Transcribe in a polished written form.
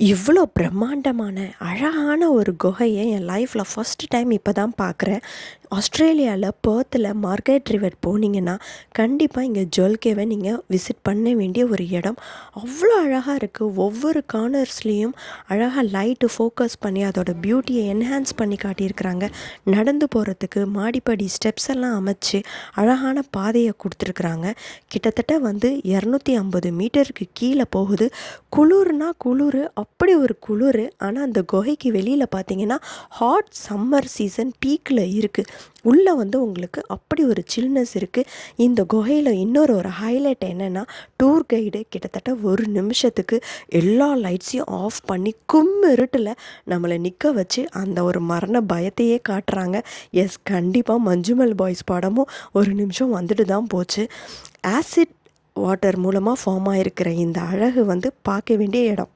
இவ்வளோ பிரம்மாண்டமான அழகான ஒரு குகையை என் லைஃப்பில் ஃபஸ்ட் டைம் இப்போ தான் பார்க்குறேன். ஆஸ்திரேலியாவில் பெர்த்தில் மார்கரெட் ரிவர் போனீங்கன்னா கண்டிப்பாக இங்கே ஜுவல் கேவை நீங்கள் விசிட் பண்ண வேண்டிய ஒரு இடம். அவ்வளோ அழகாக இருக்குது. ஒவ்வொரு கார்னர்ஸ்லேயும் அழகாக லைட்டு ஃபோக்கஸ் பண்ணி அதோட பியூட்டியை என்ஹான்ஸ் பண்ணி காட்டியிருக்கிறாங்க. நடந்து போகிறதுக்கு மாடிப்படி ஸ்டெப்ஸ் எல்லாம் அமைச்சு அழகான பாதையை கொடுத்துருக்குறாங்க. கிட்டத்தட்ட 250 மீட்டருக்கு கீழே போகுது. குளிர்னா குளிர், அப்படி ஒரு குளிர். ஆனால் அந்த குகைக்கு வெளியில் பார்த்தீங்கன்னா ஹாட் சம்மர் சீசன் பீக்கில் இருக்குது. உள்ளே உங்களுக்கு அப்படி ஒரு சில்னஸ் இருக்குது. இந்த குகையில் இன்னொரு ஹைலைட் என்னென்னா, டூர் கைடு கிட்டத்தட்ட ஒரு நிமிஷத்துக்கு எல்லா லைட்ஸையும் ஆஃப் பண்ணி இருட்டில் நம்மளை நிற்க வச்சு அந்த ஒரு மரண பயத்தையே காட்டுறாங்க. எஸ், கண்டிப்பாக மஞ்சுமல் பாய்ஸ் படமும் ஒரு நிமிஷம் வந்துட்டு தான் போச்சு. ஆசிட் வாட்டர் மூலமாக ஃபார்ம் ஆகிருக்கிற இந்த அழகு பார்க்க வேண்டிய இடம்.